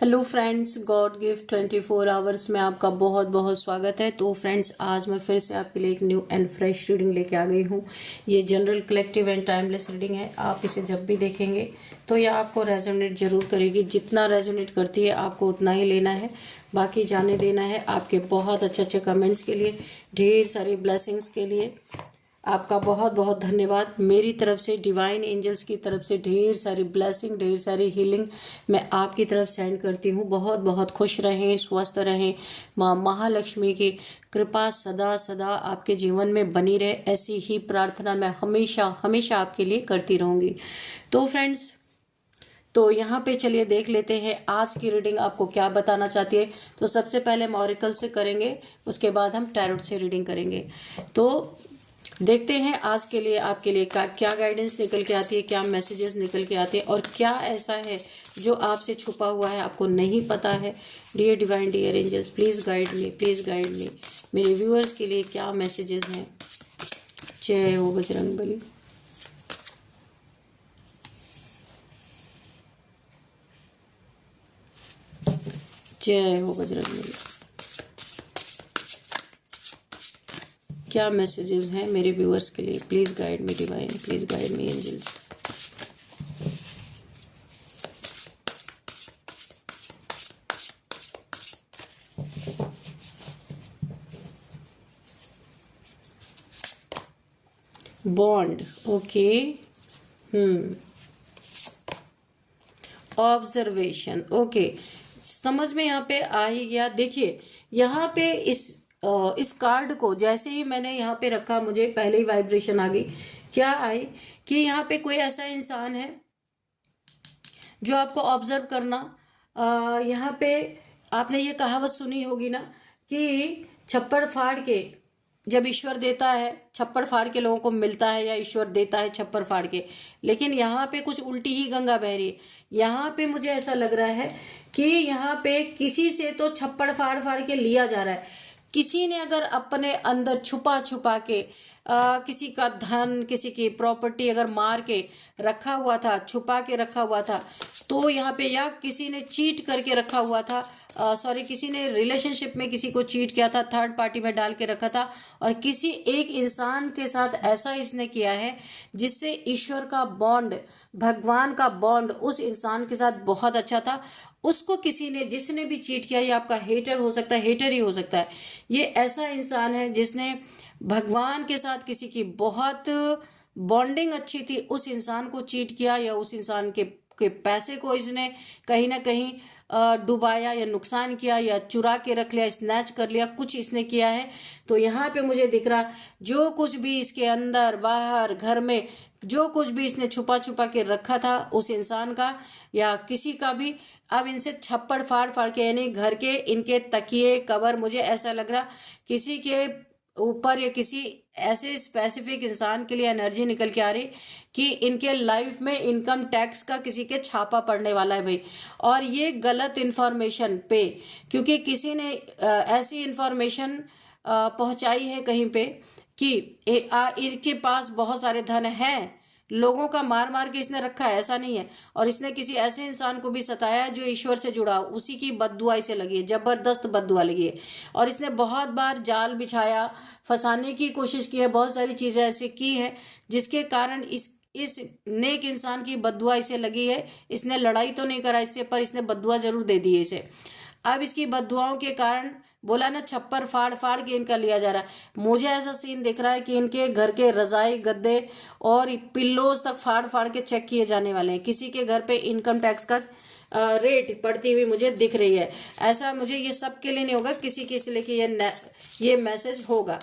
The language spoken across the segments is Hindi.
Hello friends, God gift 24 hours में आपका बहुत बहुत स्वागत है। तो फ्रेंड्स, आज मैं फिर से आपके लिए एक न्यू एंड फ्रेश रीडिंग लेके आ गई हूँ। ये general, collective and timeless reading है। आप इसे जब भी देखेंगे तो ये आपको रेजोनेट जरूर करेगी। जितना रेजोनेट करती है आपको उतना ही लेना है, बाकी जाने देना है। आपके बहुत अच्छे अच्छे कमेंट्स के लिए, ढेर सारी ब्लेसिंग्स के लिए आपका बहुत बहुत धन्यवाद। मेरी तरफ से, डिवाइन एंजल्स की तरफ से ढेर सारी ब्लेसिंग, ढेर सारी हीलिंग मैं आपकी तरफ सेंड करती हूँ। बहुत बहुत खुश रहें, स्वस्थ रहें। माँ महालक्ष्मी की कृपा सदा सदा आपके जीवन में बनी रहे, ऐसी ही प्रार्थना मैं हमेशा हमेशा आपके लिए करती रहूँगी। तो फ्रेंड्स, तो यहाँ पे चलिए देख लेते हैं आज की रीडिंग आपको क्या बताना चाहती है। तो सबसे पहले हम ऑरेकल से करेंगे, उसके बाद हम टैरोट से रीडिंग करेंगे। तो देखते हैं आज के लिए आपके लिए क्या गाइडेंस निकल के आती है, क्या मैसेजेस निकल के आते हैं, और क्या ऐसा है जो आपसे छुपा हुआ है, आपको नहीं पता है। Dear divine, dear angels, please guide me, please guide me. मेरे व्यूअर्स के लिए क्या मैसेजेस हैं। जय हो बजरंगबली। जय हो बजरंगबली। क्या मैसेजेस हैं मेरे व्यूअर्स के लिए। Please guide me divine, please guide me angels. Bond, okay. Observation, okay. समझ में यहाँ पे आ ही गया। देखिए यहाँ पे इस कार्ड को जैसे ही मैंने यहाँ पे रखा, मुझे पहले ही वाइब्रेशन आ गई। क्या आई कि यहाँ पे कोई ऐसा इंसान है जो आपको ऑब्जर्व करना। यहाँ पे आपने ये कहावत सुनी होगी ना कि छप्पड़ फाड़ के जब ईश्वर देता है, छप्पड़ फाड़ के लोगों को मिलता है, या ईश्वर देता है छप्पड़ फाड़ के। लेकिन यहाँ पे कुछ उल्टी ही गंगा बह रही है। यहाँ पे मुझे ऐसा लग रहा है कि यहाँ पे किसी से तो छप्पड़ फाड़ फाड़ के लिया जा रहा है। किसी ने अगर अपने अंदर छुपा छुपा के किसी का धन, किसी की प्रॉपर्टी अगर मार के रखा हुआ था, छुपा के रखा हुआ था, तो यहाँ पे या किसी ने चीट करके रखा हुआ था, किसी ने रिलेशनशिप में किसी को चीट किया था, थर्ड पार्टी में डाल के रखा था, और किसी एक इंसान के साथ ऐसा इसने किया है जिससे ईश्वर का बॉन्ड, भगवान का बॉन्ड उस इंसान के साथ बहुत अच्छा था। उसको किसी ने, जिसने भी चीट किया, ये आपका हेटर हो सकता है, हेटर ही हो सकता है। ये ऐसा इंसान है जिसने भगवान के साथ किसी की बहुत बॉन्डिंग अच्छी थी, उस इंसान को चीट किया, या उस इंसान के पैसे को इसने कहीं ना कहीं डुबाया या नुकसान किया, या चुरा के रख लिया, स्नैच कर लिया, कुछ इसने किया है। तो यहाँ पे मुझे दिख रहा, जो कुछ भी इसके अंदर बाहर घर में जो कुछ भी इसने छुपा छुपा के रखा था उस इंसान का या किसी का भी, अब इनसे छप्पड़ फाड़ फाड़ के, यानी घर के इनके तकिए कवर, मुझे ऐसा लग रहा किसी के ऊपर या किसी ऐसे स्पेसिफिक इंसान के लिए एनर्जी निकल के आ रही कि इनके लाइफ में इनकम टैक्स का किसी के छापा पड़ने वाला है भाई। और ये गलत इन्फॉर्मेशन पे, क्योंकि किसी ने ऐसी इन्फॉर्मेशन पहुंचाई है कहीं पे कि इनके पास बहुत सारे धन है, लोगों का मार मार के इसने रखा है, ऐसा नहीं है। और इसने किसी ऐसे इंसान को भी सताया जो ईश्वर से जुड़ा, उसी की बद्दुआ इसे लगी है, जबरदस्त बद्दुआ लगी है। और इसने बहुत बार जाल बिछाया, फंसाने की कोशिश की है, बहुत सारी चीजें ऐसे की हैं जिसके कारण इस नेक इंसान की बद्दुआ इसे लगी है। इसने लड़ाई तो नहीं करा इससे, पर इसने बद्दुआ जरूर दे दी है इसे। अब इसकी बद्दुआओं के कारण, बोला ना, छप्पर फाड़ फाड़ के इनका लिया जा रहा है। मुझे ऐसा सीन दिख रहा है कि इनके घर के रजाई, गद्दे और पिल्लोज तक फाड़ फाड़ के चेक किए जाने वाले हैं। किसी के घर पे इनकम टैक्स का रेट पड़ती हुई मुझे दिख रही है। ऐसा मुझे, ये सबके लिए नहीं होगा, किसी किसी लिए ये मैसेज होगा।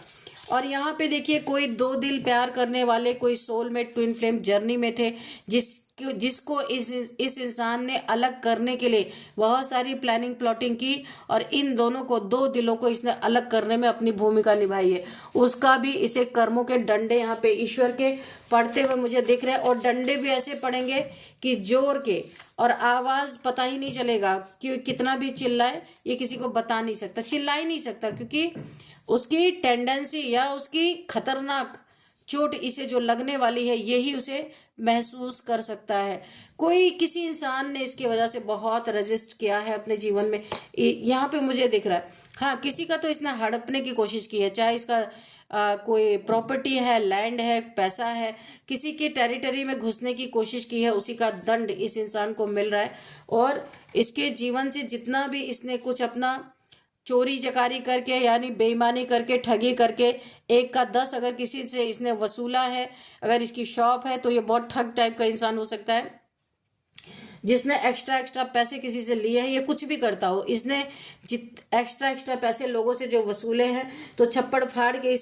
और यहाँ पे देखिए, कोई दो दिल प्यार करने वाले, कोई सोलमेट ट्विन फ्लेम जर्नी में थे, जिसको इस इंसान ने अलग करने के लिए बहुत सारी प्लानिंग प्लॉटिंग की, और इन दोनों को, दो दिलों को इसने अलग करने में अपनी भूमिका निभाई है। उसका भी इसे कर्मों के डंडे यहाँ पे ईश्वर के पड़ते हुए मुझे दिख रहे हैं। और डंडे भी ऐसे पड़ेंगे कि जोर के, और आवाज पता ही नहीं चलेगा कि कितना भी चिल्लाए, ये किसी को बता नहीं सकता, चिल्ला ही नहीं सकता, क्योंकि उसकी टेंडेंसी या उसकी खतरनाक चोट इसे जो लगने वाली है, यही उसे महसूस कर सकता है। कोई किसी इंसान ने इसकी वजह से बहुत रजिस्ट किया है अपने जीवन में, यहाँ पे मुझे दिख रहा है। हाँ, किसी का तो इसने हड़पने की कोशिश की है, चाहे इसका कोई प्रॉपर्टी है, लैंड है, पैसा है, किसी की टेरिटरी में घुसने की कोशिश की है, उसी का दंड इस इंसान को मिल रहा है। और इसके जीवन से जितना भी इसने कुछ अपना चोरी चकारी करके, यानी बेईमानी करके, ठगी करके, 1 का 10 अगर किसी से इसने वसूला है, अगर इसकी शॉप है, तो ये बहुत ठग टाइप का इंसान हो सकता है, जिसने एक्स्ट्रा एक्स्ट्रा पैसे किसी से लिए हैं। ये कुछ भी करता हो, इसने एक्स्ट्रा एक्स्ट्रा पैसे लोगों से जो वसूले हैं, तो छप्पड़ फाड़ के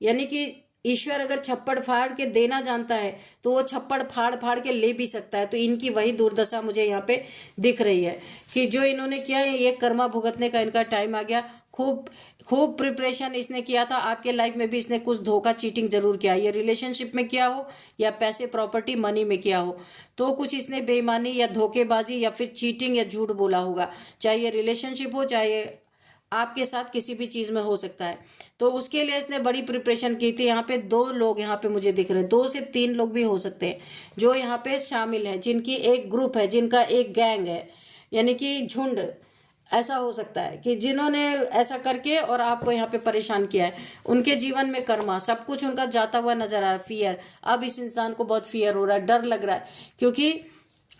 यानी कि ईश्वर अगर छप्पड़ फाड़ के देना जानता है, तो वो छप्पड़ फाड़ फाड़ के ले भी सकता है। तो इनकी वही दुर्दशा मुझे यहाँ पे दिख रही है कि जो इन्होंने किया है, ये कर्मा भुगतने का इनका टाइम आ गया। खूब खूब प्रिपरेशन इसने किया था, आपके लाइफ में भी इसने कुछ धोखा चीटिंग जरूर किया, ये रिलेशनशिप में किया हो या पैसे प्रॉपर्टी मनी में किया हो, तो कुछ इसने बेईमानी या धोखेबाजी या फिर चीटिंग या झूठ बोला होगा, चाहे ये रिलेशनशिप हो, चाहे आपके साथ किसी भी चीज में हो सकता है। तो उसके लिए इसने बड़ी प्रिपरेशन की थी। यहाँ पे 2 लोग यहाँ पे मुझे दिख रहे हैं, 2 से 3 लोग भी हो सकते हैं जो यहाँ पे शामिल है, जिनकी एक ग्रुप है, जिनका एक गैंग है, यानी कि झुंड। ऐसा हो सकता है कि जिन्होंने ऐसा करके और आपको यहाँ पे परेशान किया है, उनके जीवन में कर्मा सब कुछ उनका जाता हुआ नजर आ रहा है। फियर, अब इस इंसान को बहुत फियर हो रहा है, डर लग रहा है, क्योंकि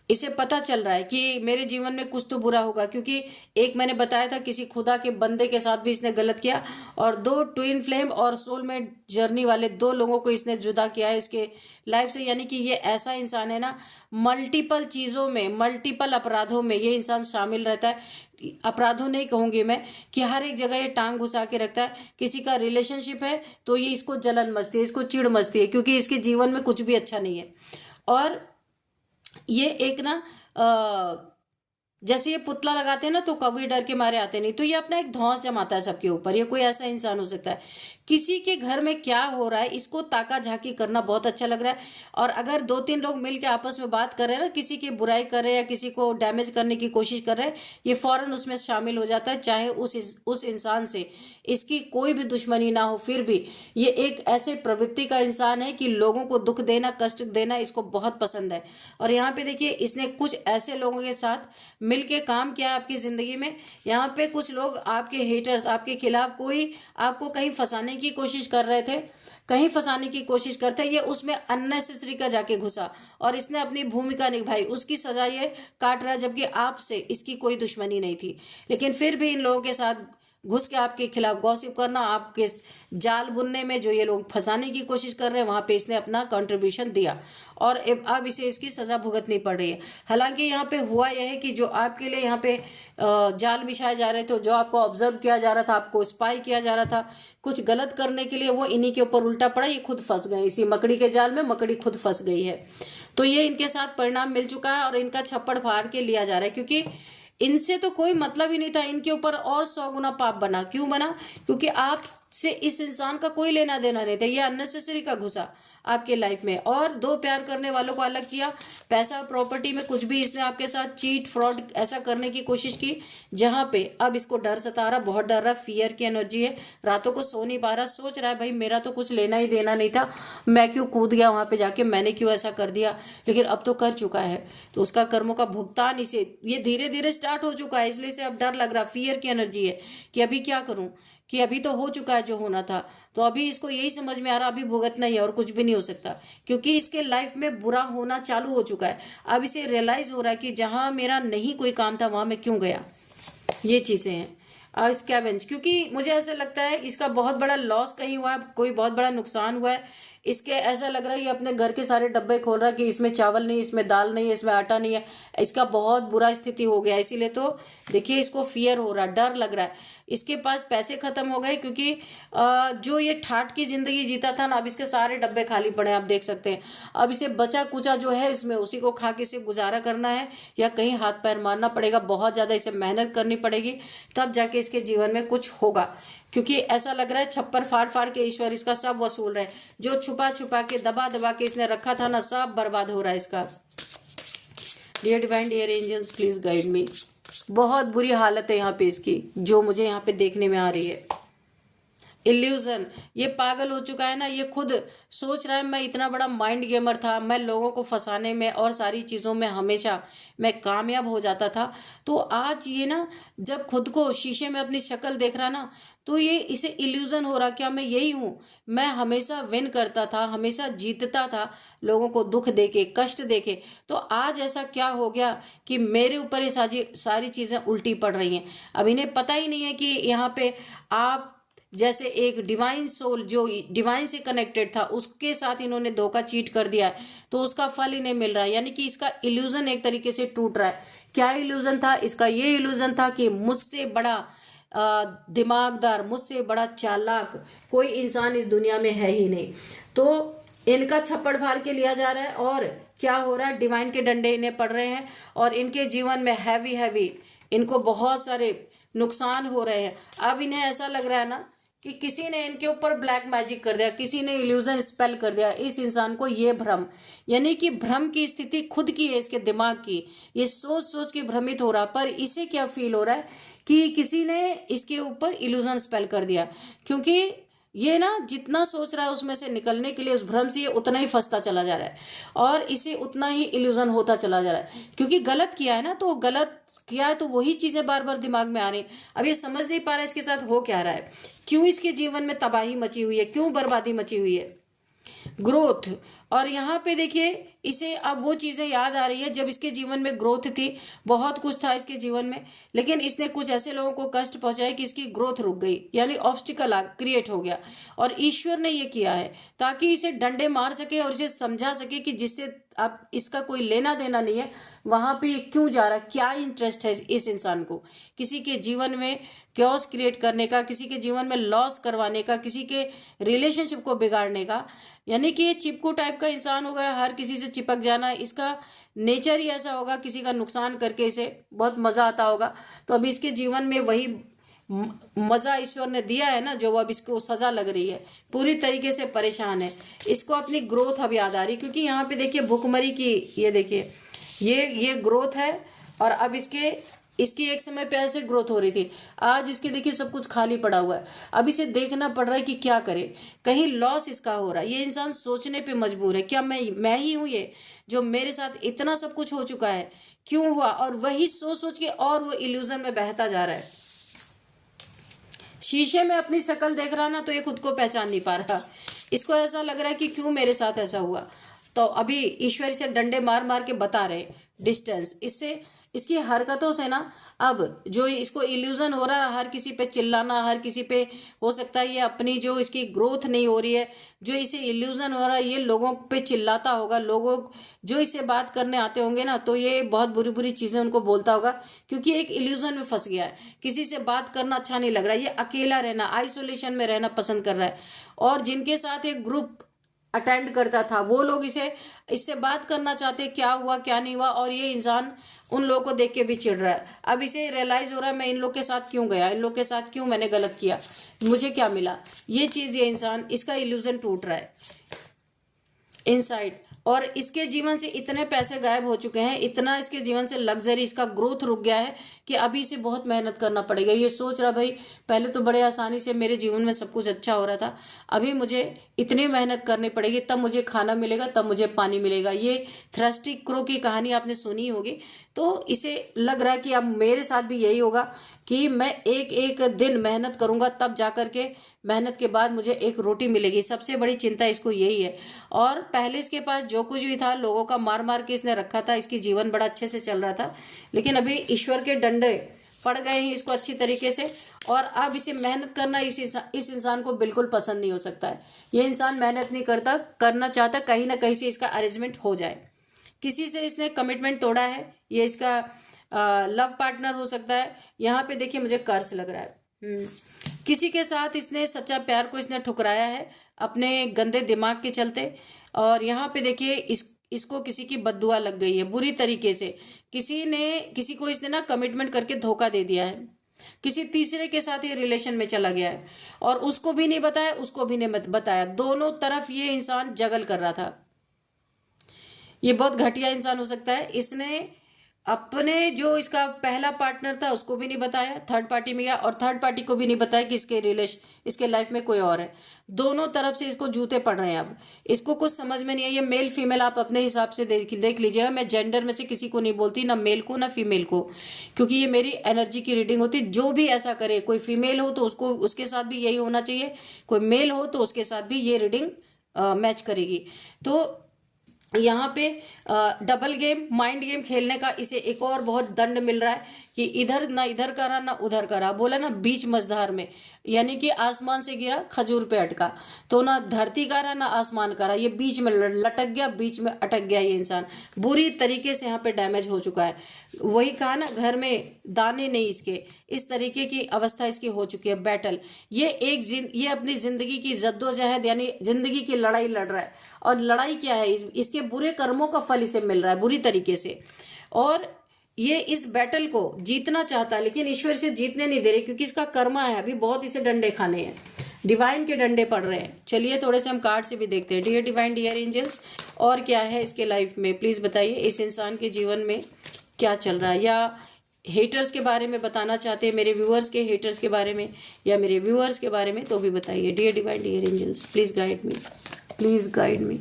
इसे पता चल रहा है कि मेरे जीवन में कुछ तो बुरा होगा। क्योंकि एक मैंने बताया था किसी खुदा के बंदे के साथ भी इसने गलत किया, और 2 ट्विन फ्लेम और सोलमेट जर्नी वाले 2 लोगों को इसने जुदा किया है इसके लाइफ से। यानी कि ये ऐसा इंसान है ना, मल्टीपल चीजों में, मल्टीपल अपराधों में ये इंसान शामिल रहता है। अपराधों नहीं कहूंगी मैं, कि हर एक जगह ये टांग घुसा के रखता है। किसी का रिलेशनशिप है तो ये इसको जलन मचती है, इसको चिढ़ मचती है, क्योंकि इसके जीवन में कुछ भी अच्छा नहीं है। और ये एक ना जैसे ये पुतला लगाते हैं ना, तो कौवे डर के मारे आते नहीं, तो ये अपना एक धौंस जमाता है सबके ऊपर। ये कोई ऐसा इंसान हो सकता है। किसी के घर में क्या हो रहा है, इसको ताका झाकी करना बहुत अच्छा लग रहा है। और अगर 2-3 लोग मिलकर आपस में बात कर रहे हैं ना, किसी की बुराई कर रहे हैं या किसी को डैमेज करने की कोशिश कर रहे हैं, ये फौरन उसमें शामिल हो जाता है, चाहे उस इंसान से इसकी कोई भी दुश्मनी ना हो। फिर भी ये एक ऐसे प्रवृत्ति का इंसान है कि लोगों को दुख देना, कष्ट देना इसको बहुत पसंद है। और यहाँ पे देखिए, इसने कुछ ऐसे लोगों के साथ मिलके काम किया आपकी जिंदगी में। यहाँ पे कुछ लोग आपके हेटर्स, आपके खिलाफ कोई आपको कहीं फंसाने की कोशिश कर रहे थे, कहीं फंसाने की कोशिश करते, ये उसमें अननेसेसरी का जाके घुसा और इसने अपनी भूमिका निभाई, उसकी सजा ये काट रहा है, जबकि आपसे इसकी कोई दुश्मनी नहीं थी। लेकिन फिर भी इन लोगों के साथ घुस के आपके खिलाफ गॉसिप करना, आपके जाल बुनने में जो ये लोग फंसाने की कोशिश कर रहे हैं, वहां पे इसने अपना कंट्रीब्यूशन दिया और अब इसे इसकी सजा भुगतनी पड़ रही है। हालांकि यहाँ पे हुआ यह है कि जो आपके लिए यहाँ पे जाल बिछाए जा रहे थे, जो आपको ऑब्जर्व किया जा रहा था, आपको स्पाई किया जा रहा था कुछ गलत करने के लिए, वो इन्हीं के ऊपर उल्टा पड़ा। ये खुद फंस गए इसी मकड़ी के जाल में, मकड़ी खुद फंस गई है। तो ये इनके साथ परिणाम मिल चुका है और इनका छप्पड़ फाड़ के लिया जा रहा है, क्योंकि इनसे तो कोई मतलब ही नहीं था, इनके ऊपर और 100 गुना पाप बना। क्यों बना? क्योंकि आप से इस इंसान का कोई लेना देना नहीं था, ये अननेसेसरी का घुसा आपके लाइफ में और 2 प्यार करने वालों को अलग किया। पैसा प्रॉपर्टी में कुछ भी इसने आपके साथ चीट फ्रॉड ऐसा करने की कोशिश की, जहां पे अब इसको डर सता रहा, बहुत डर रहा, फियर की एनर्जी है, रातों को सो नहीं पा रहा, सोच रहा है भाई मेरा तो कुछ लेना ही देना नहीं था, मैं क्यों कूद गया वहां पे जाके, मैंने क्यों ऐसा कर दिया, लेकिन अब तो कर चुका है, तो उसका कर्मों का भुगतान इसे ये धीरे धीरे स्टार्ट हो चुका है। इसलिए से अब डर लग रहा, फियर की एनर्जी है कि अभी क्या करूं, कि अभी तो हो चुका है जो होना था, तो अभी इसको यही समझ में आ रहा अभी भुगतना ही है और कुछ भी नहीं हो सकता, क्योंकि इसके लाइफ में बुरा होना चालू हो चुका है। अब इसे रियलाइज हो रहा है कि जहां मेरा नहीं कोई काम था वहां मैं क्यों गया। ये चीजें हैं। और स्कैवेंज, क्योंकि मुझे ऐसा लगता है इसका बहुत बड़ा लॉस कहीं हुआ है, कोई बहुत बड़ा नुकसान हुआ है इसके। ऐसा लग रहा है ये अपने घर के सारे डब्बे खोल रहा है कि इसमें चावल नहीं, इसमें दाल नहीं है, इसमें आटा नहीं है, इसका बहुत बुरा स्थिति हो गया। इसीलिए तो देखिए इसको फियर हो रहा है, डर लग रहा है। इसके पास पैसे खत्म हो गए, क्योंकि जो ये ठाट की जिंदगी जीता था ना, अब इसके सारे डब्बे खाली पड़े हैं, आप देख सकते हैं। अब इसे बचा कुचा जो है इसमें उसी को खा के इसे गुजारा करना है, या कहीं हाथ पैर मारना पड़ेगा, बहुत ज्यादा इसे मेहनत करनी पड़ेगी, तब जाके इसके जीवन में कुछ होगा। क्योंकि ऐसा लग रहा है छप्पर फाड़ फाड़ के ईश्वर इसका सब वसूल रहे, जो छुपा छुपा के दबा दबा के इसने रखा था ना, सब बर्बाद हो रहा है इसका। Dear divine, dear angels, please guide me. बहुत बुरी हालत है यहाँ पे इसकी, जो मुझे यहाँ पे देखने में आ रही है। इल्यूजन, ये पागल हो चुका है ना, ये खुद सोच रहा है मैं इतना बड़ा माइंड गेमर था, मैं लोगों को फंसाने में और सारी चीज़ों में हमेशा मैं कामयाब हो जाता था। तो आज ये ना जब खुद को शीशे में अपनी शक्ल देख रहा ना, तो ये इसे इल्यूजन हो रहा, क्या मैं यही हूँ? मैं हमेशा विन करता था, हमेशा जीतता था, लोगों को दुख देके कष्ट देके। तो आज ऐसा क्या हो गया कि मेरे ऊपर ये सारी सारी चीज़ें उल्टी पड़ रही हैं? अब इन्हें पता ही नहीं है कि यहाँ पे आप जैसे एक डिवाइन सोल जो डिवाइन से कनेक्टेड था, उसके साथ इन्होंने धोखा चीट कर दिया है, तो उसका फल इन्हें मिल रहा है। यानी कि इसका इल्यूजन एक तरीके से टूट रहा है। क्या इल्यूजन था इसका? ये इल्यूजन था कि मुझसे बड़ा दिमागदार, मुझसे बड़ा चालाक कोई इंसान इस दुनिया में है ही नहीं। तो इनका छप्पड़ फाड़ के लिया जा रहा है, और क्या हो रहा है, डिवाइन के डंडे इन्हें पड़ रहे हैं, और इनके जीवन में हैवी हैवी इनको बहुत सारे नुकसान हो रहे हैं। अब इन्हें ऐसा लग रहा है ना कि किसी ने इनके ऊपर ब्लैक मैजिक कर दिया, किसी ने इल्यूजन स्पेल कर दिया इस इंसान को। ये भ्रम, यानी कि भ्रम की स्थिति खुद की है, इसके दिमाग की, ये सोच सोच के भ्रमित हो रहा। पर इसे क्या फील हो रहा है कि किसी ने इसके ऊपर इल्यूजन स्पेल कर दिया, क्योंकि ये ना जितना सोच रहा है उसमें से निकलने के लिए, उस भ्रम से ये उतना ही फंसता चला जा रहा है, और इसे उतना ही इल्यूजन होता चला जा रहा है। क्योंकि गलत किया है ना, तो गलत किया है तो वही चीजें बार बार दिमाग में आ रही। अब ये समझ नहीं पा रहा है इसके साथ हो क्या रहा है, क्यों इसके जीवन में तबाही मची हुई है, क्यों बर्बादी मची हुई है। ग्रोथ, और यहाँ पे देखिए इसे अब वो चीज़ें याद आ रही है जब इसके जीवन में ग्रोथ थी, बहुत कुछ था इसके जीवन में, लेकिन इसने कुछ ऐसे लोगों को कष्ट पहुंचाया कि इसकी ग्रोथ रुक गई, यानी ऑब्स्टिकल क्रिएट हो गया। और ईश्वर ने ये किया है ताकि इसे डंडे मार सके और इसे समझा सके कि जिससे आप इसका कोई लेना देना नहीं है, वहां पे क्यों जा रहा, क्या इंटरेस्ट है इस इंसान को किसी के जीवन में क्योस क्रिएट करने का, किसी के जीवन में लॉस करवाने का, किसी के रिलेशनशिप को बिगाड़ने का। यानी कि ये चिपकू टाइप का इंसान होगा, हर किसी से चिपक जाना, इसका नेचर ही ऐसा होगा, किसी का नुकसान करके इसे बहुत मजा आता होगा। तो अभी इसके जीवन में वही मजा ईश्वर ने दिया है ना, जो अब इसको सजा लग रही है, पूरी तरीके से परेशान है, इसको अपनी ग्रोथ अब याद आ रही। क्योंकि यहाँ पे देखिए भुखमरी की, ये देखिए ये ग्रोथ है, और अब इसकी एक समय पे ऐसे ग्रोथ हो रही थी, आज इसके देखिए सब कुछ खाली पड़ा हुआ है। अब इसे देखना पड़ रहा है कि क्या करे, कहीं लॉस इसका हो रहा है। ये इंसान सोचने पे मजबूर है, क्या मैं ही हूं ये, जो मेरे साथ इतना सब कुछ हो चुका है, क्यों हुआ? और वही सोच सोच के और वो इल्यूजन में बहता जा रहा है। शीशे में अपनी शक्ल देख रहा ना, तो ये खुद को पहचान नहीं पा रहा, इसको ऐसा लग रहा है कि क्यों मेरे साथ ऐसा हुआ। तो अभी ईश्वर से डंडे मार मार के बता रहे डिस्टेंस, इससे इसकी हरकतों से ना अब जो इसको इल्यूजन हो रहा है, हर किसी पे चिल्लाना, हर किसी पे, हो सकता है ये अपनी जो इसकी ग्रोथ नहीं हो रही है, जो इसे इल्यूजन हो रहा है, ये लोगों पे चिल्लाता होगा, लोगों जो इसे बात करने आते होंगे ना, तो ये बहुत बुरी बुरी चीजें उनको बोलता होगा, क्योंकि एक इल्यूजन में फंस गया है। किसी से बात करना अच्छा नहीं लग रहा है, ये अकेला रहना, आइसोलेशन में रहना पसंद कर रहा है। और जिनके साथ एक ग्रुप अटेंड करता था, वो लोग इससे बात करना चाहते, क्या हुआ क्या नहीं हुआ, और ये इंसान उन लोगों को देख के भी चिढ़ रहा है। अब इसे रियलाइज हो रहा है मैं इन लोग के साथ क्यों गया, इन लोग के साथ क्यों मैंने गलत किया, मुझे क्या मिला, ये चीज, ये इंसान, इसका इल्यूजन टूट रहा है इनसाइड। और इसके जीवन से इतने पैसे गायब हो चुके हैं, इतना इसके जीवन से लग्जरी, इसका ग्रोथ रुक गया है कि अभी इसे बहुत मेहनत करना पड़ेगा। ये सोच रहा भाई पहले तो बड़े आसानी से मेरे जीवन में सब कुछ अच्छा हो रहा था, अभी मुझे इतनी मेहनत करनी पड़ेगी, तब मुझे खाना मिलेगा, तब मुझे पानी मिलेगा। ये थ्रस्टी क्रो की कहानी आपने सुनी होगी। तो इसे लग रहा है कि अब मेरे साथ भी यही होगा कि मैं एक एक दिन मेहनत करूंगा, तब जाकर के मेहनत के बाद मुझे एक रोटी मिलेगी। सबसे बड़ी चिंता इसको यही है। और पहले इसके पास जो कुछ भी था, लोगों का मार मार के इसने रखा था, इसकी जीवन बड़ा अच्छे से चल रहा था, लेकिन अभी ईश्वर के डंडे पड़ गए हैं इसको अच्छी तरीके से। और अब इसे मेहनत करना इस इंसान को बिल्कुल पसंद नहीं हो सकता है। ये इंसान मेहनत नहीं करना चाहता, कहीं ना कहीं से इसका अरेंजमेंट हो जाए। किसी से इसने कमिटमेंट तोड़ा है, ये इसका लव पार्टनर हो सकता है। यहाँ पे देखिए मुझे कर्ज लग रहा है, किसी के साथ इसने सच्चा प्यार को इसने ठुकराया है अपने गंदे दिमाग के चलते। और यहाँ पे देखिए इसको किसी की बद्दुआ लग गई है बुरी तरीके से, किसी को इसने ना कमिटमेंट करके धोखा दे दिया है, किसी तीसरे के साथ ये रिलेशन में चला गया है, और उसको भी नहीं बताया, उसको भी नहीं बताया, दोनों तरफ ये इंसान जगल कर रहा था। ये बहुत घटिया इंसान हो सकता है। इसने अपने जो इसका पहला पार्टनर था उसको भी नहीं बताया, थर्ड पार्टी में गया और थर्ड पार्टी को भी नहीं बताया कि इसके लाइफ में कोई और है। दोनों तरफ से इसको जूते पड़ रहे हैं। अब इसको कुछ समझ में नहीं है। ये मेल फीमेल आप अपने हिसाब से देख लीजिएगा। मैं जेंडर में से किसी को नहीं बोलती, ना मेल को ना फीमेल को, क्योंकि ये मेरी एनर्जी की रीडिंग होती है। जो भी ऐसा करे, कोई फीमेल हो तो उसको उसके साथ भी यही होना चाहिए, कोई मेल हो तो उसके साथ भी ये रीडिंग मैच करेगी। तो यहाँ पे डबल गेम, माइंड गेम खेलने का इसे एक और बहुत दंड मिल रहा है कि इधर ना इधर करा ना उधर करा, बोला ना बीच मझधार में, यानी कि आसमान से गिरा खजूर पे अटका, तो ना धरती करा ना आसमान करा, ये बीच में लटक गया, बीच में अटक गया। ये इंसान बुरी तरीके से यहाँ पे डैमेज हो चुका है। वही कहा ना, घर में दाने नहीं इसके, इस तरीके की अवस्था इसकी हो चुकी है। बैटल, ये अपनी जिंदगी की जद्दोजहद यानी जिंदगी की लड़ाई लड़ रहा है। और लड़ाई क्या है, इसके बुरे कर्मों का फल इसे मिल रहा है बुरी तरीके से। और ये इस बैटल को जीतना चाहता है, लेकिन ईश्वर इसे जीतने नहीं दे रहे, क्योंकि इसका कर्मा है, अभी बहुत इसे डंडे खाने हैं, डिवाइन के डंडे पड़ रहे हैं। चलिए थोड़े से हम कार्ड से भी देखते हैं। डियर डिवाइन, डियर एंजल्स, और क्या है इसके लाइफ में, प्लीज बताइए इस इंसान के जीवन में क्या चल रहा है। या हेटर्स के बारे में बताना चाहते हैं, मेरे व्यूअर्स के हेटर्स के बारे में या मेरे व्यूअर्स के बारे में, तो भी बताइए। Dear divine, dear angels, please guide me, please guide me.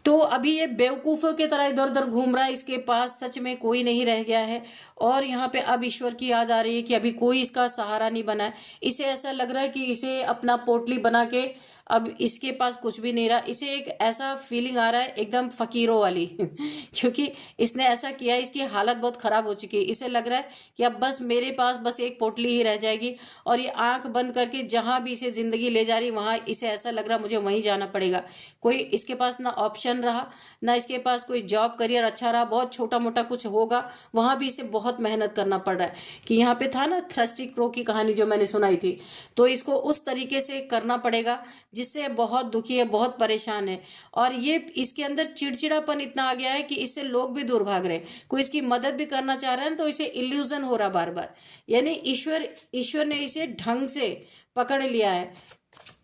तो अभी ये बेवकूफ़ों की तरह इधर उधर घूम रहा है, इसके पास सच में कोई नहीं रह गया है। और यहाँ पे अब ईश्वर की याद आ रही है कि अभी कोई इसका सहारा नहीं बना है। इसे ऐसा लग रहा है कि इसे अपना पोटली बना के अब इसके पास कुछ भी नहीं रहा। इसे एक ऐसा फीलिंग आ रहा है एकदम फकीरों वाली क्योंकि इसने ऐसा किया, इसकी हालत बहुत खराब हो चुकी है। इसे लग रहा है कि अब बस मेरे पास बस एक पोटली ही रह जाएगी, और ये आंख बंद करके जहां भी इसे जिंदगी ले जा रही वहां इसे ऐसा लग रहा मुझे वहीं जाना पड़ेगा। कोई इसके पास ना ऑप्शन रहा, ना इसके पास कोई जॉब करियर अच्छा रहा, बहुत छोटा मोटा कुछ होगा वहां भी इसे बहुत मेहनत करना पड़ रहा है। कि यहाँ पे था ना थ्रस्टी क्रो की कहानी जो मैंने सुनाई थी, तो इसको उस तरीके से करना पड़ेगा जिससे बहुत दुखी है, बहुत परेशान है। और ये इसके अंदर चिड़चिड़ापन इतना आ गया है कि इससे लोग भी दूर भाग रहे हैं। कोई इसकी मदद भी करना चाह रहा है तो इसे इल्यूजन हो रहा बार बार, यानी ईश्वर ने इसे ढंग से पकड़ लिया है।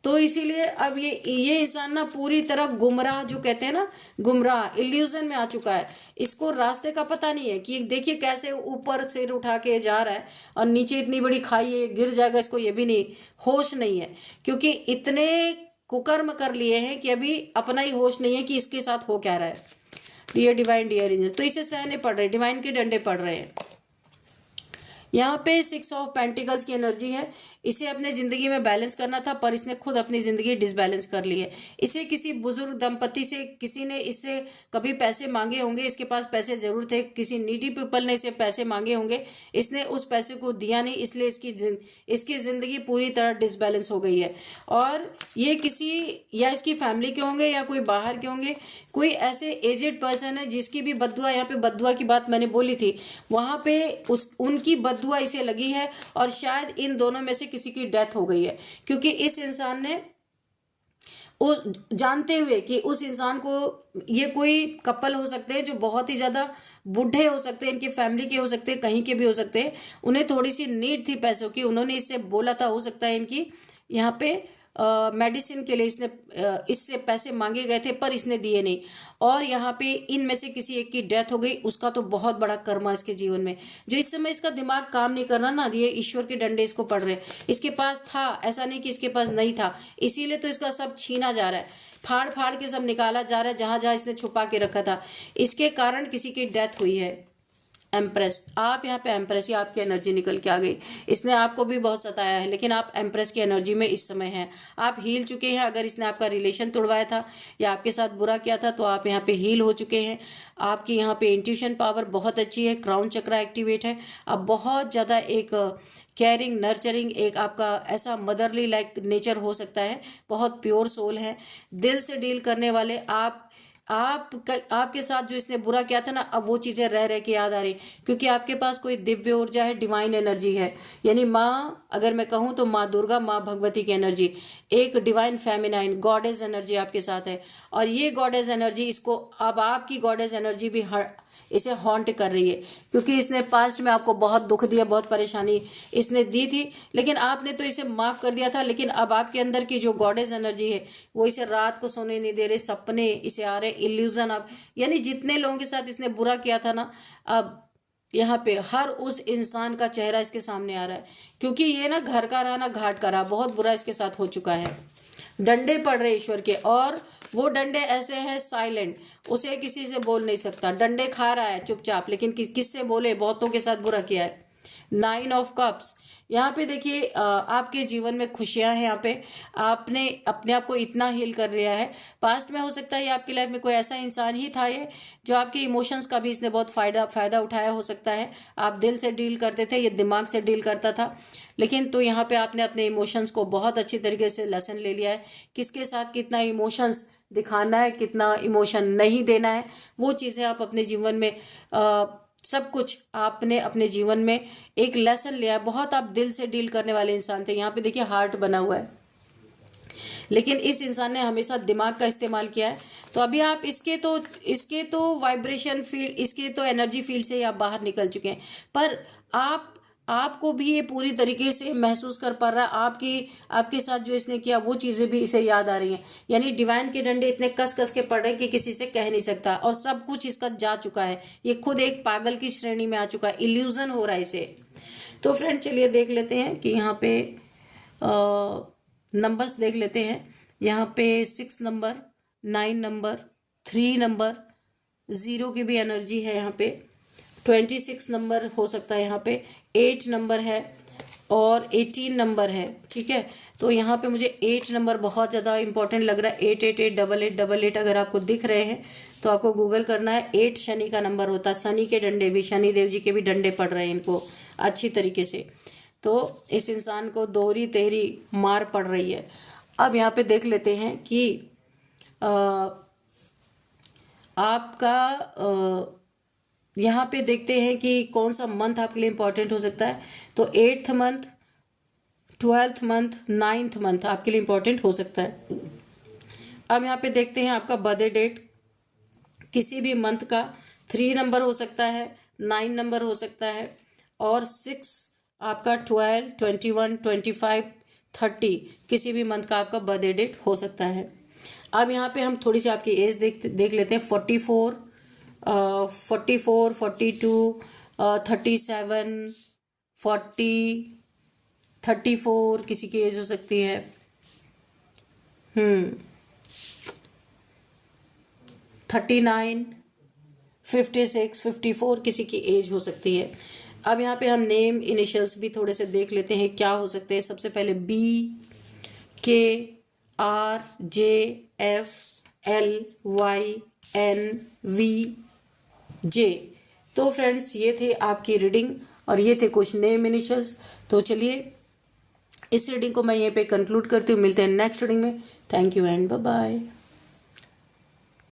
तो इसीलिए अब ये इंसान ना पूरी तरह गुमराह, जो कहते हैं ना गुमराह, इल्यूजन में आ चुका है। इसको रास्ते का पता नहीं है कि देखिए कैसे ऊपर सिर उठा के जा रहा है और नीचे इतनी बड़ी खाई है, गिर जाएगा, इसको ये भी नहीं होश नहीं है, क्योंकि इतने कुकर्म कर लिए हैं कि अभी अपना ही होश नहीं है कि इसके साथ हो क्या रहा है। डियर डिवाइन, डियर एंजल, तो इसे सहने पड़ रहे, डिवाइन के डंडे पड़ रहे हैं। यहाँ पे 6 ऑफ पेंटिकल्स की एनर्जी है। इसे अपने जिंदगी में बैलेंस करना था, पर इसने खुद अपनी जिंदगी डिसबैलेंस कर ली है। इसे किसी बुजुर्ग दंपति से किसी ने इससे कभी पैसे मांगे होंगे, इसके पास पैसे जरूर थे, किसी नीडी पीपल ने इसे पैसे मांगे होंगे, इसने उस पैसे को दिया नहीं, इसलिए इसकी जिंदगी पूरी तरह डिसबैलेंस हो गई है। और ये किसी या इसकी फैमिली के होंगे या कोई बाहर के होंगे, कोई ऐसे एजेड पर्सन है जिसकी भी बद्दुआ, यहाँ पे बद्दुआ की बात मैंने बोली थी, वहां पे उनकी बद्दुआ इसे लगी है। और शायद इन दोनों में से किसी की डेथ हो गई है, क्योंकि इस इंसान ने जानते हुए कि उस इंसान को, ये कोई कपल हो सकते हैं जो बहुत ही ज्यादा बूढ़े हो सकते हैं, इनकी फैमिली के हो सकते हैं, कहीं के भी हो सकते हैं, उन्हें थोड़ी सी नीड थी पैसों की, उन्होंने इससे बोला था, हो सकता है इनकी यहाँ पे मेडिसिन के लिए इससे पैसे मांगे गए थे, पर इसने दिए नहीं, और यहाँ पे इनमें से किसी एक की डेथ हो गई। उसका तो बहुत बड़ा कर्मा इसके जीवन में, जो इस समय इसका दिमाग काम नहीं कर रहा ना, ये ईश्वर के डंडे इसको पड़ रहे। इसके पास था, ऐसा नहीं कि इसके पास नहीं था, इसीलिए तो इसका सब छीना जा रहा है, फाड़ फाड़ के सब निकाला जा रहा है, जहां जहां इसने छुपा के रखा था। इसके कारण किसी की डेथ हुई है। एम्प्रेस, आप यहाँ पे एम्प्रेस, ही आपकी एनर्जी निकल के आ गई। इसने आपको भी बहुत सताया है, लेकिन आप एम्प्रेस की एनर्जी में इस समय हैं। आप हील चुके हैं। अगर इसने आपका रिलेशन तोड़वाया था या आपके साथ बुरा किया था, तो आप यहाँ पे हील हो चुके हैं। आपकी यहाँ पे इंट्यूशन पावर बहुत अच्छी है, क्राउन चक्रा एक्टिवेट है। अब बहुत ज़्यादा एक केयरिंग, नर्चरिंग, एक आपका ऐसा मदरली लाइक नेचर हो सकता है। बहुत प्योर सोल है, दिल से डील करने वाले आप। आपके साथ जो इसने बुरा किया था ना, अब वो चीजें रह रह के याद आ रही, क्योंकि आपके पास कोई दिव्य ऊर्जा है, डिवाइन एनर्जी है। यानी माँ, अगर मैं कहूँ तो माँ दुर्गा, माँ भगवती की एनर्जी, एक डिवाइन फेमिनाइन गॉडेस एनर्जी आपके साथ है। और ये गॉडेस एनर्जी इसको, अब आपकी गॉडेस एनर्जी भी इसे हॉन्ट कर रही है, क्योंकि इसने पास्ट में आपको बहुत दुख दिया, बहुत परेशानी इसने दी थी, लेकिन आपने तो इसे माफ कर दिया था। लेकिन अब आपके अंदर की जो गॉडेस एनर्जी है वो इसे रात को सोने नहीं दे रहे, सपने इसे आ रहे, इल्यूजन। अब यानी जितने लोगों के साथ इसने बुरा किया था ना, अब यहाँ पे हर उस इंसान का चेहरा इसके सामने आ रहा है, क्योंकि ये ना घर का रहा ना घाट का रहा, बहुत बुरा इसके साथ हो चुका है। डंडे पड़ रहे ईश्वर के, और वो डंडे ऐसे हैं साइलेंट, उसे किसी से बोल नहीं सकता, डंडे खा रहा है चुपचाप, लेकिन किससे बोले, बहुतों के साथ बुरा किया है। 9 ऑफ कप्स, यहाँ पे देखिए आपके जीवन में खुशियां हैं। यहाँ पे आपने अपने आप को इतना हील कर लिया है। पास्ट में हो सकता है आपकी लाइफ में कोई ऐसा इंसान ही था ये, जो आपके इमोशंस का भी इसने बहुत फायदा उठाया हो सकता है। आप दिल से डील करते थे, ये दिमाग से डील करता था, लेकिन तो यहाँ पे आपने अपने इमोशंस को बहुत अच्छी तरीके से लेसन ले लिया है, किसके साथ कितना इमोशंस दिखाना है, कितना इमोशन नहीं देना है, वो चीज़ें आप अपने जीवन में सब कुछ आपने अपने जीवन में एक लेसन लिया है। बहुत आप दिल से डील करने वाले इंसान थे। यहाँ पे देखिए हार्ट बना हुआ है, लेकिन इस इंसान ने हमेशा दिमाग का इस्तेमाल किया है। तो अभी आप इसके तो वाइब्रेशन फील्ड, इसके तो एनर्जी फील्ड से आप बाहर निकल चुके हैं, पर आपको भी ये पूरी तरीके से महसूस कर पा रहा है। आपके साथ जो इसने किया वो चीजें भी इसे याद आ रही हैं। यानी डिवाइन के डंडे इतने कस कस के पड़ रहे हैं कि किसी से कह नहीं सकता, और सब कुछ इसका जा चुका है। ये खुद एक पागल की श्रेणी में आ चुका है, इल्यूजन हो रहा है इसे। तो फ्रेंड चलिए देख लेते हैं कि यहाँ पे नंबर्स देख लेते हैं। यहाँ पे 6 नंबर, 9 नंबर, 3 नंबर, 0 की भी एनर्जी है। यहाँ पे 26 नंबर हो सकता है, यहाँ पे 8 नंबर है, और 18 नंबर है। ठीक है, तो यहाँ पे मुझे 8 नंबर बहुत ज़्यादा इंपॉर्टेंट लग रहा है। 8888888 अगर आपको दिख रहे हैं तो आपको गूगल करना है। 8 शनि का नंबर होता है, शनि के डंडे भी, शनि देव जी के भी डंडे पड़ रहे हैं इनको अच्छी तरीके से। तो इस इंसान को दोहरी तेहरी मार पड़ रही है। अब यहाँ पे देख लेते हैं कि आपका यहाँ पे देखते हैं कि कौन सा मंथ आपके लिए इंपॉर्टेंट हो सकता है। तो 8th month, 12th month, 9th month आपके लिए इंपॉर्टेंट हो सकता है। अब यहाँ पे देखते हैं आपका बर्थडे डेट, किसी भी मंथ का 3 नंबर हो सकता है, 9 नंबर हो सकता है, और 6 आपका 12, 21, 25, 30 किसी भी मंथ का आपका बर्थडे डेट हो सकता है। अब यहाँ पे हम थोड़ी सी आपकी एज देख लेते हैं। 44, 42, 37, 40, 34 किसी की एज हो सकती है। 39, 56, 54 किसी की एज हो सकती है। अब यहाँ पे हम नेम इनिशियल्स भी थोड़े से देख लेते हैं क्या हो सकते हैं। सबसे पहले BKRJFLYNVJ। तो फ्रेंड्स ये थे आपकी रीडिंग, और ये थे कुछ नेम इनिशियल्स। तो चलिए इस रीडिंग को मैं यहीं पे कंक्लूड करती हूँ। मिलते हैं नेक्स्ट रीडिंग में। Thank you and bye bye.